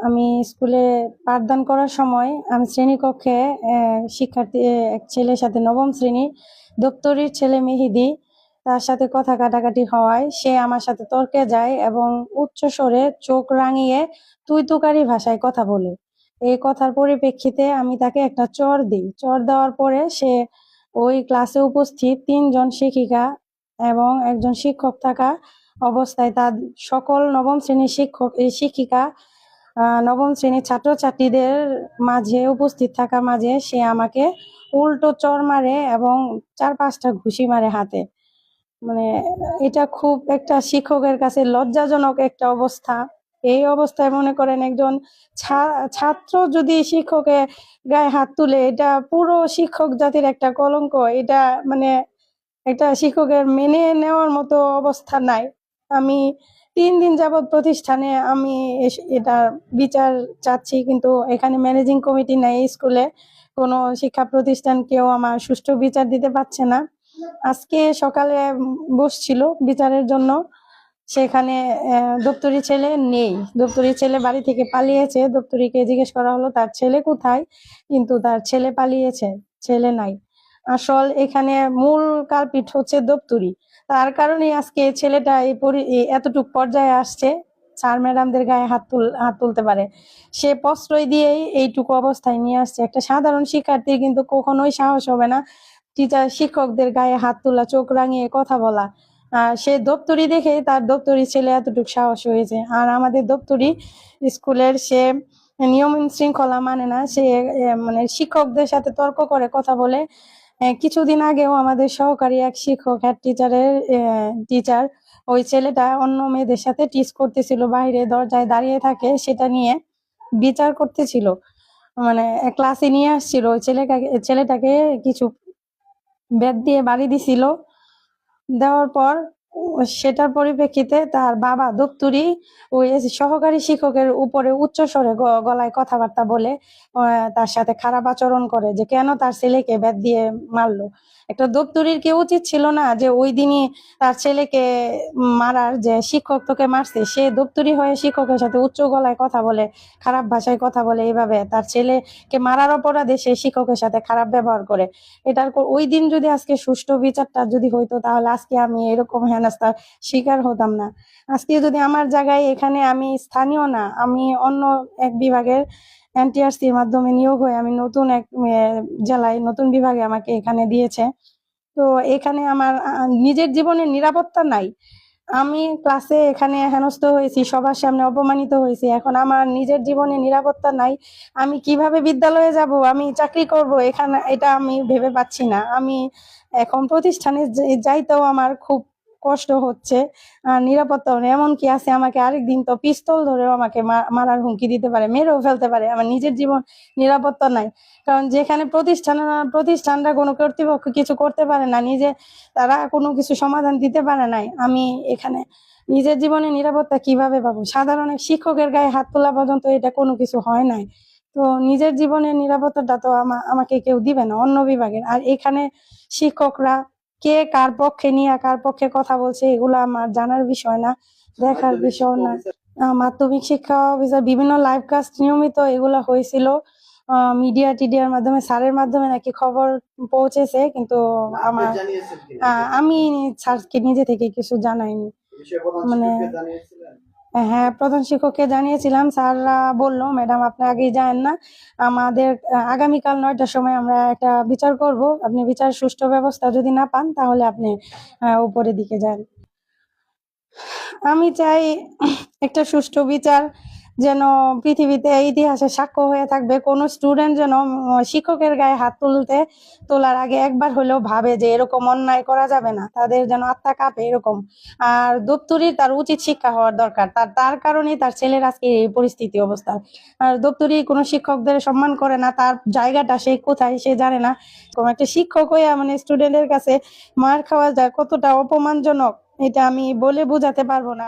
আমি স্কুলে পাঠদান করার সময় আমি শ্রেণীকক্ষে শিক্ষার্থী এক ছেলের সাথে নবম শ্রেণী দপ্তরির ছেলে মেহেদি তার সাথে কথা কাটাকাটি হওয়ায় সে আমার সাথে তর্কে যায় এবং উচ্চ স্বরে চোখ রাঙিয়ে তুই তুকারি ভাষায় কথা বলে। এই কথার পরিপ্রেক্ষিতে আমি তাকে একটা চর দিই। চর দেওয়ার পরে সে ওই ক্লাসে উপস্থিত ৩ জন শিক্ষিকা এবং একজন শিক্ষক থাকা অবস্থায় তার সকল নবম শ্রেণীর শিক্ষিকা নবম শ্রেণীর ছাত্রছাত্রীদের মাঝে উপস্থিত থাকা মাঝে সে আমাকে উল্টো চর মারে এবং ৪-৫টা ঘুষি মারে হাতে। মানে এটা খুব একটা শিক্ষকের কাছে লজ্জাজনক একটা অবস্থা। এই অবস্থায় মনে করেন একজন ছাত্র যদি শিক্ষকের গায়ে হাত তুলে, এটা পুরো শিক্ষক জাতির একটা কলঙ্ক। এটা মানে একটা শিক্ষকের মেনে নেওয়ার মতো অবস্থা নাই। আমি ৩ দিন যাবৎ প্রতিষ্ঠানে আমি এটার বিচার চাচ্ছি, কিন্তু এখানে ম্যানেজিং কমিটি নাই। স্কুলে কোনো শিক্ষা প্রতিষ্ঠান কেউ আমার সুষ্ঠু বিচার দিতে পারছে না। আজকে সকালে বসছিল বিচারের জন্য, সেখানে দপ্তরি ছেলে নেই। দপ্তরি ছেলে বাড়ি থেকে পালিয়েছে। দপ্তরিকে জিজ্ঞেস করা হলো তার ছেলে কোথায়, কিন্তু তার ছেলে পালিয়েছে, ছেলে নাই। আসল এখানে মূল কালপিট হচ্ছে দপ্তরি। তার কারণে আজকে ছেলেটা এতটুক পর্যায়ে আসছে, স্যার ম্যাডামদের গায়ে হাত তুলতে পারে। সে প্রশ্রয় দিয়েই এইটুকু অবস্থায় নিয়ে আসছে। একটা সাধারণ শিক্ষার্থীর কিন্তু কখনোই সাহস হবে না শিক্ষকদের গায়ে হাত তোলা, চোখ রাঙিয়ে কথা বলা। সে দপ্তরি দেখে তার দপ্তরি ছেলে এতটুকু সাহস হয়েছে। আর আমাদের দপ্তরি স্কুলের সে নিয়ম শৃঙ্খলা মানে না। সে মানে শিক্ষকদের সাথে তর্ক করে কথা বলে। কিছুদিন আগেও আমাদের সহকারী এক শিক্ষক হেড টিচার ওই ছেলেটা অন্য মেয়েদের সাথে টিচ করতেছিল, বাইরে দরজায় দাঁড়িয়ে থাকে, সেটা নিয়ে বিচার করতেছিল। মানে ক্লাসে নিয়ে আসছিল ওই ছেলেটাকে কিছু ব্যাট দিয়ে বাড়ি দিছিল। দেওয়ার পর সেটার পরিপ্রেক্ষিতে তার বাবা দপ্তরি ওই সহকারী শিক্ষকের উপরে উচ্চ স্বরে গলায় কথাবার্তা বলে তার সাথে খারাপ আচরণ করে, যে কেন তার ছেলেকে ব্যাট দিয়ে মারলো। একটা দপ্তরির কি উচিত ছিল না যে ওই দিনই তার ছেলেকে মারার? যে শিক্ষক তোকে মারছে, সে দপ্তরি হয়ে শিক্ষকের সাথে উচ্চ গলায় কথা বলে, খারাপ ভাষায় কথা বলে, এইভাবে তার ছেলেকে মারার অপরাধে সে শিক্ষকের সাথে খারাপ ব্যবহার করে। এটার ওই দিন যদি আজকে সুষ্ঠু বিচারটা যদি হইতো, তাহলে আজকে আমি এরকম হেনস্থার শিকার হতাম না। আজকে যদি আমার জায়গায়, এখানে আমি স্থানীয় না, আমি অন্য এক বিভাগের এনটিআরসির মাধ্যমে নিয়োগ হয়ে আমি নতুন এক জেলায় নতুন বিভাগে আমাকে এখানে দিয়েছে। তো এখানে আমার নিজের জীবনের নিরাপত্তা নাই। আমি ক্লাসে এখানে হেনস্থ হয়েছি, সবার সামনে অপমানিত হয়েছি। এখন আমার নিজের জীবনে নিরাপত্তা নাই। আমি কিভাবে বিদ্যালয়ে যাব, আমি চাকরি করব, এখানে এটা আমি ভেবে পাচ্ছি না। আমি এখন প্রতিষ্ঠানে যাইতেও আমার খুব কষ্ট হচ্ছে, নিরাপত্তা নেই। এমনকি আছে আমাকে আরেকদিন তো পিস্তল ধরেও আমাকে মারার হুমকি দিতে পারে, মেরেও ফেলতে পারে। আমার নিজের জীবন নিরাপত্তা নাই। কারণ যেখানে প্রতিষ্ঠানরা কোনো কর্তৃপক্ষ কিছু করতে পারে না, তারা কোনো কিছু সমাধান দিতে পারে নাই, আমি এখানে নিজের জীবনে নিরাপত্তা কিভাবে পাবো? সাধারণ এক শিক্ষকের গায়ে হাত তোলা পর্যন্ত এটা কোনো কিছু হয় নাই। তো নিজের জীবনের নিরাপত্তাটা তো আমাকে কেউ দিবে না, অন্য বিভাগের। আর এখানে শিক্ষকরা কে কার পক্ষে নিয়ে কার পক্ষে কথা বলছে, এগুলো আমার জানার বিষয় না, দেখার বিষয় না। মাধ্যমিক শিক্ষা অফিসার বিভিন্ন লাইভ কাস্ট নিয়মিত এগুলা হয়েছিল মিডিয়ার মাধ্যমে, স্যারের মাধ্যমে নাকি খবর পৌঁছেছে, কিন্তু আমি স্যারকে নিজে থেকে কিছু জানাইনি। মানে হ্যাঁ, প্রধান শিক্ষককে জানিয়েছিলাম। স্যাররা বললো, ম্যাডাম আপনি আগেই জানেন না, আমাদের আগামীকাল 9টার সময় আমরা একটা বিচার করব, আপনি বিচার সুষ্ঠু ব্যবস্থা যদি না পান তাহলে আপনি উপরের দিকে যান। আমি চাই একটা সুষ্ঠু বিচার যেন পৃথিবীতে ইতিহাসে সাক্ষ্য হয়ে থাকবে। কোনো স্টুডেন্ট যেন শিক্ষকের গায়ে হাত তোলার আগে একবার হলেও ভাবে যে এরকম অন্যায় করা যাবে না, তাদের যেন আত্মা কাঁপে এরকম। আর দপ্তরি তার উচিত শিক্ষা হওয়ার দরকার, তার কারণেই তার ছেলের আজকে এই পরিস্থিতি অবস্থা। আর দপ্তরি কোনো শিক্ষকদের সম্মান করে না, তার জায়গাটা সে কোথায় সে জানে না। কোনো একটা শিক্ষক হয়ে মানে স্টুডেন্টের কাছে মার খাওয়া যায় কতটা অপমানজনক, এটা আমি বলে বোঝাতে পারবো না।